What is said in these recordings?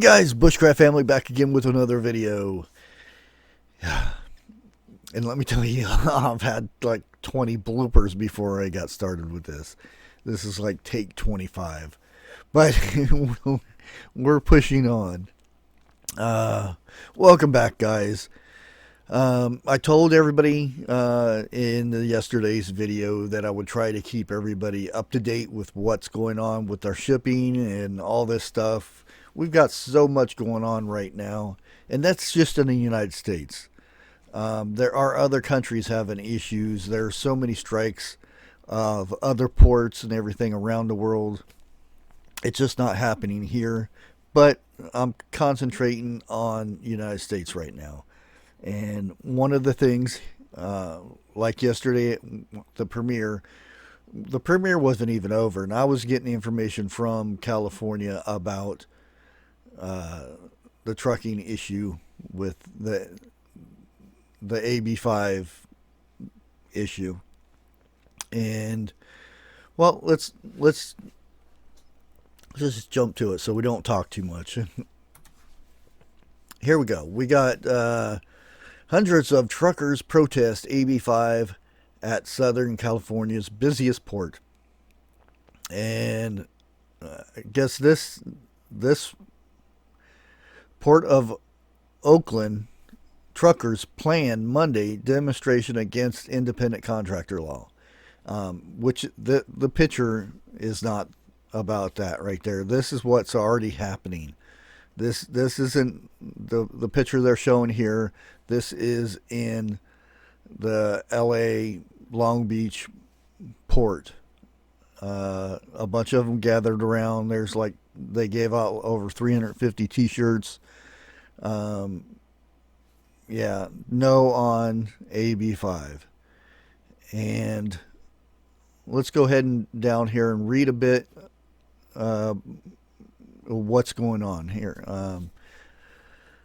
guys, Bushcraft family, back again with another video. And let me tell you, I've had like 20 bloopers before I got started with this. This is like take 25. But we're pushing on. Welcome back, guys. I told everybody in yesterday's video that I would try to keep everybody up to date with what's going on with our shipping and all this stuff. We've got so much going on right now, and that's just in the United States. There are other countries having issues. There are so many strikes of other ports and everything around the world. It's just not happening here, but I'm concentrating on the United States right now. And one of the things, like yesterday, the premiere wasn't even over, and I was getting the information from California about the trucking issue with the AB-5 issue. And well, let's just jump to it so we don't talk too much. Here we go. We got hundreds of truckers protest AB-5 at Southern California's busiest port. And I guess this Port of Oakland truckers plan Monday demonstration against independent contractor law, which the picture is not about that right there. This is what's already happening. This isn't the picture they're showing here. This is in the LA Long Beach port. A bunch of them gathered around. They gave out over 350 t-shirts. No on AB-5. And let's go ahead and down here and read a bit what's going on here.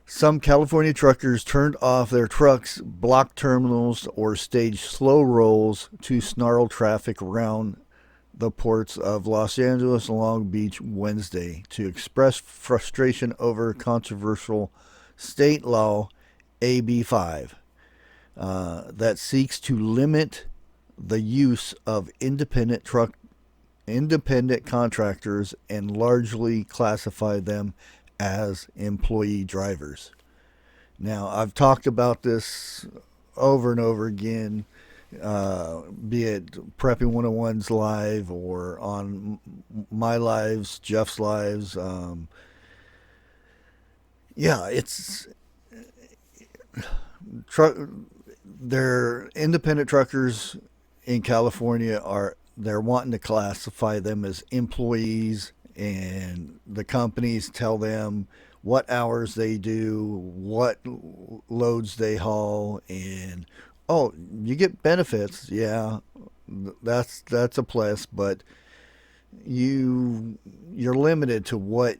Some California truckers turned off their trucks, blocked terminals, or staged slow rolls to snarl traffic around the ports of Los Angeles and Long Beach Wednesday to express frustration over controversial state law AB-5 that seeks to limit the use of independent contractors and largely classify them as employee drivers. Now, I've talked about this over and over again, be it Prepping 101's live or on my lives, Jeff's lives. They're independent truckers in California they're wanting to classify them as employees, and the companies tell them what hours they do, what loads they haul, and you get benefits. Yeah, that's a plus, but you're limited to what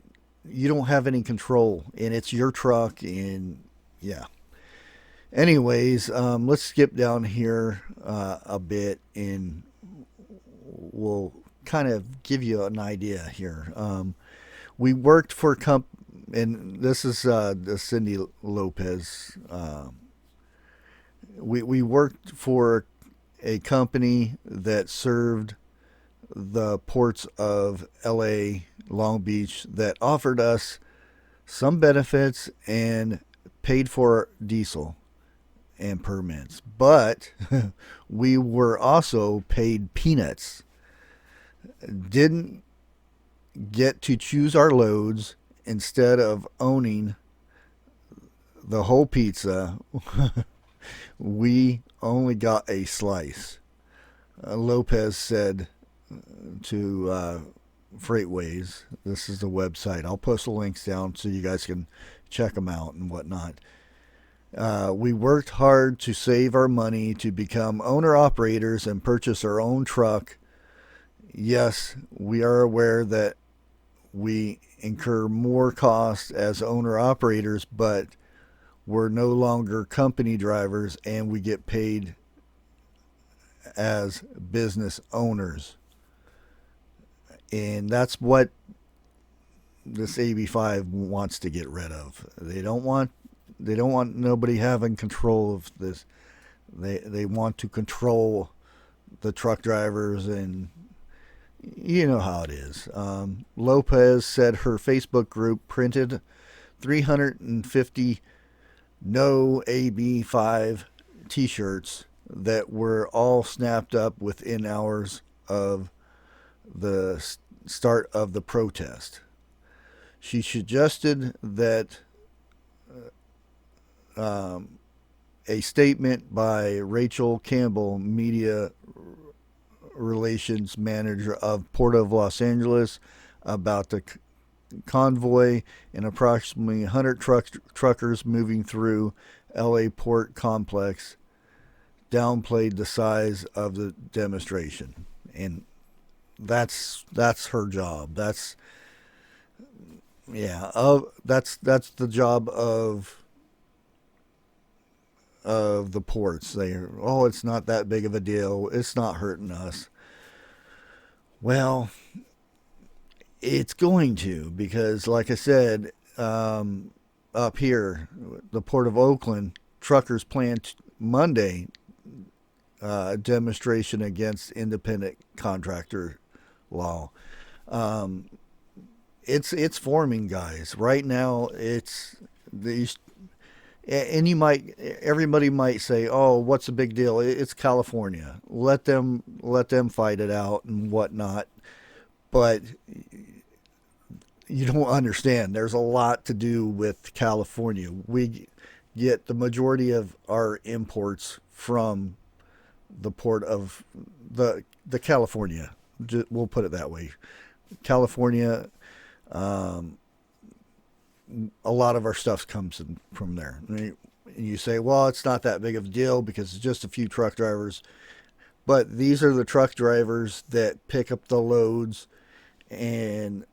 you don't have any control, and it's your truck. And yeah. Anyways, let's skip down here a bit, and we'll kind of give you an idea here. We worked for and this is the Cindy Lopez. We worked for a company that served the ports of LA, Long Beach, that offered us some benefits and paid for diesel and permits, but we were also paid peanuts. Didn't get to choose our loads. Instead of owning the whole pizza, we only got a slice. Lopez said to Freightways. This is the website. I'll post the links down so you guys can check them out and whatnot. We worked hard to save our money to become owner-operators and purchase our own truck. Yes, we are aware that we incur more costs as owner-operators, but we're no longer company drivers, and we get paid as business owners. And that's what this AB-5 wants to get rid of. They don't want nobody having control of this. They want to control the truck drivers, and you know how it is. Lopez said her Facebook group printed 350 no AB-5 t-shirts that were all snapped up within hours of the start of the protest. She suggested that a statement by Rachel Campbell, media relations manager of Port of Los Angeles, about the convoy and approximately 100 truckers moving through LA port complex, downplayed the size of the demonstration. And that's her job. That's that's the job of the ports. It's not that big of a deal. It's not hurting us. Well, it's going to, because like I said, up here, the Port of Oakland, truckers planned Monday a demonstration against independent contractor law. It's forming, guys. Right now, it's these, and everybody might say, "Oh, what's the big deal? It's California. Let them fight it out and whatnot." But you don't understand. There's a lot to do with California. We get the majority of our imports from the port of the California. We'll put it that way. California. A lot of our stuff comes from there. And you say, well, it's not that big of a deal because it's just a few truck drivers. But these are the truck drivers that pick up the loads and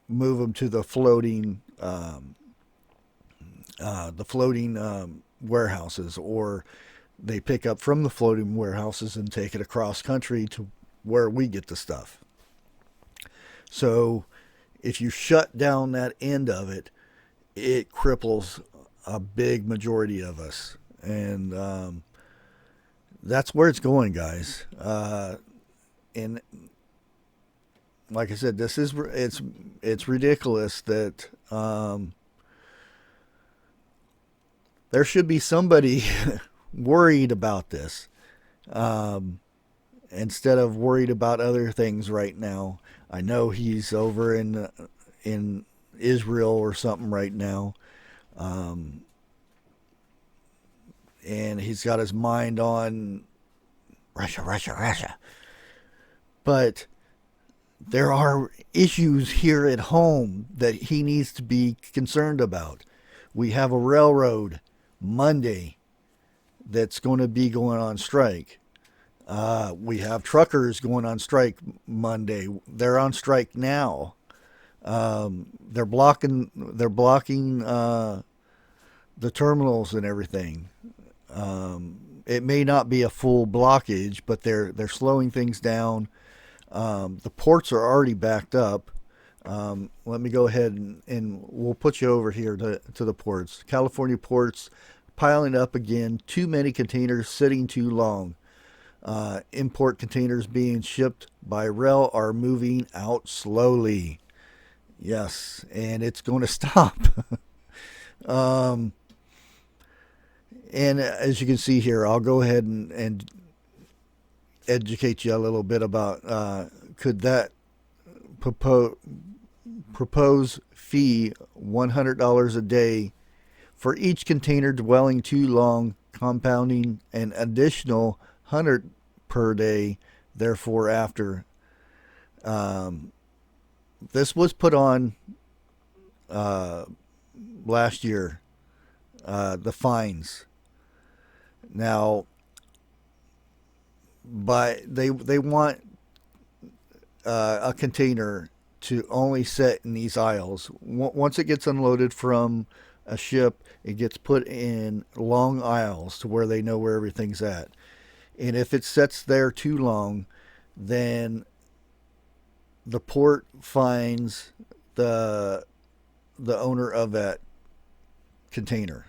move them to the floating warehouses, or they pick up from the floating warehouses and take it across country to where we get the stuff. So if you shut down that end of it, it cripples a big majority of us. And that's where it's going, guys. And like I said, it's ridiculous that there should be somebody worried about this, instead of worried about other things right now. I know he's over in Israel or something right now, and he's got his mind on Russia. But there are issues here at home that he needs to be concerned about. We have a railroad Monday that's going to be going on strike. We have truckers going on strike Monday. They're on strike now. They're blocking the terminals and everything. It may not be a full blockage, but they're slowing things down. The ports are already backed up. Let me go ahead and we'll put you over here to the ports. California ports piling up again. Too many containers sitting too long. Import containers being shipped by rail are moving out slowly. Yes, and it's going to stop. And as you can see here, I'll go ahead and educate you a little bit about could that propose fee $100 a day for each container dwelling too long, compounding an additional 100 per day therefore after. This was put on last year, the fines. Now, but they want a container to only sit in these aisles. Once it gets unloaded from a ship, it gets put in long aisles to where they know where everything's at. And if it sits there too long, then the port fines the the owner of that container.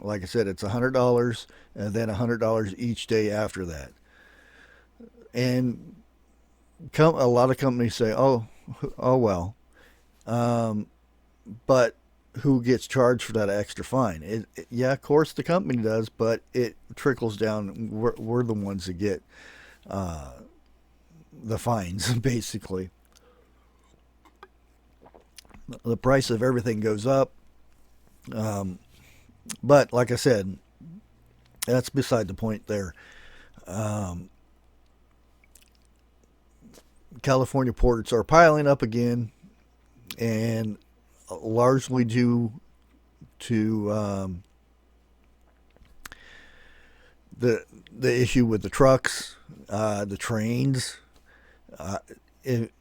Like I said, it's $100 and then $100 each day after that. And a lot of companies say, oh well, um, but who gets charged for that extra fine? Yeah, of course the company does, but it trickles down. We're the ones that get uh, the fines, basically. The price of everything goes up. Um, but like I said, that's beside the point there. Um, California ports are piling up again, and largely due to the issue with the trucks, the trains. Uh, it,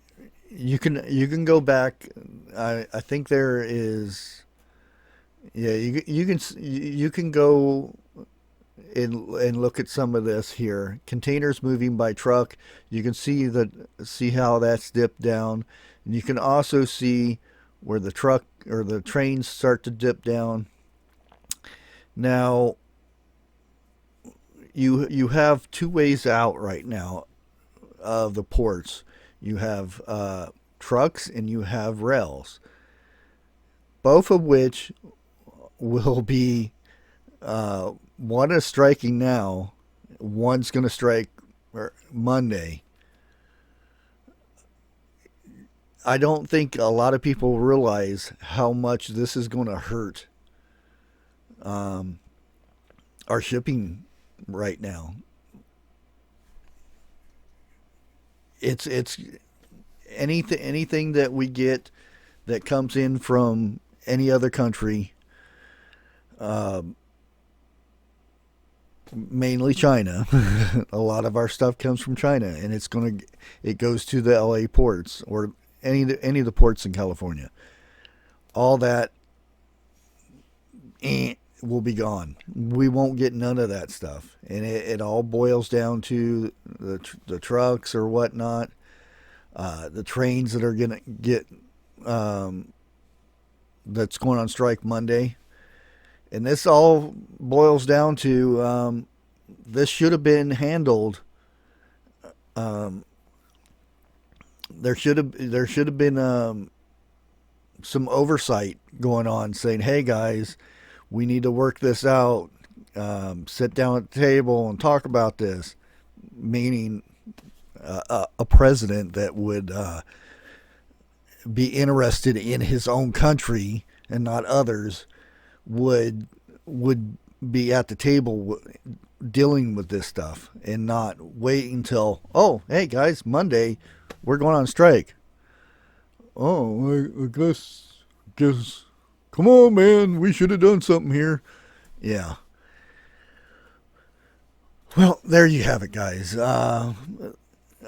you can go back. I think there is. Yeah, you can go and look at some of this here. Containers moving by truck. You can see how that's dipped down, and you can also see where the truck or the trains start to dip down. Now you have two ways out right now of the ports. You have trucks and you have rails, both of which will be one is striking now, one's going to strike Monday. I don't think a lot of people realize how much this is going to hurt um, our shipping right now. It's anything that we get that comes in from any other country, um, mainly China. A lot of our stuff comes from China, and it goes to the LA ports or any of the ports in California. All that will be gone. We won't get none of that stuff, and it all boils down to the trucks or whatnot, the trains that are gonna get um, that's going on strike Monday, and this all boils down to this should have been handled. Um, there should have been some oversight going on, saying, "Hey guys, we need to work this out. Sit down at the table and talk about this." Meaning a president that would be interested in his own country and not others would be at the table dealing with this stuff and not wait until, oh, hey guys, Monday we're going on strike. Oh, I guess come on, man, we should have done something here. Yeah. Well, there you have it, guys.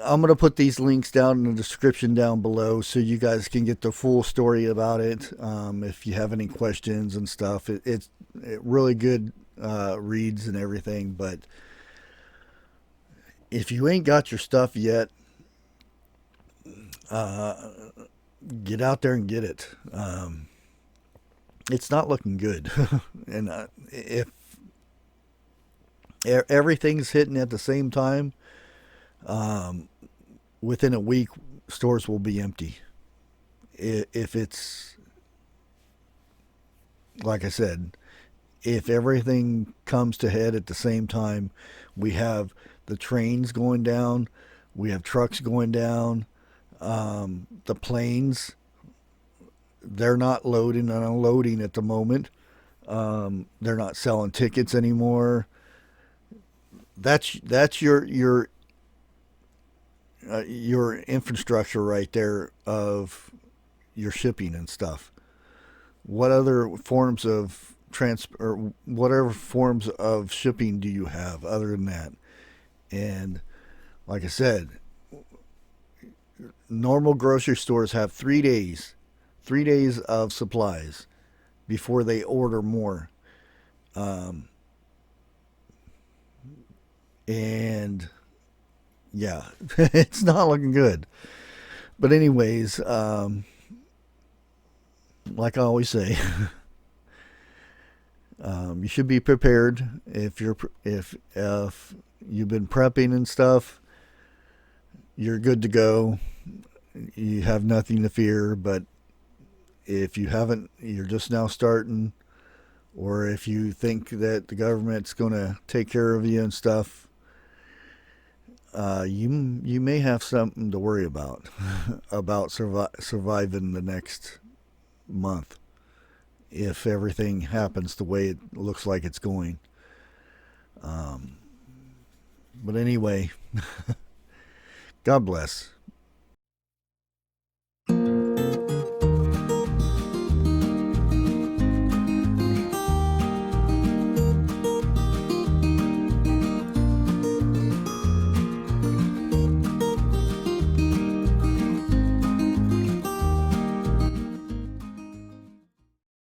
I'm going to put these links down in the description down below so you guys can get the full story about it. If you have any questions and stuff, it's really good reads and everything. But if you ain't got your stuff yet, uh, get out there and get it. It's not looking good. And if everything's hitting at the same time, um, within a week, stores will be empty. If it's, like I said, if everything comes to head at the same time, we have the trains going down, we have trucks going down, the planes, they're not loading and unloading at the moment. They're not selling tickets anymore. That's your infrastructure right there of your shipping and stuff. What other forms of or whatever forms of shipping do you have other than that? And like I said, normal grocery stores have 3 days of supplies before they order more. Um, and yeah, it's not looking good. But anyways, like I always say, you should be prepared if you've been prepping and stuff. You're good to go. You have nothing to fear. But if you haven't, you're just now starting, or if you think that the government's going to take care of you and stuff, you may have something to worry about about surviving the next month if everything happens the way it looks like it's going. Um, but anyway, God bless.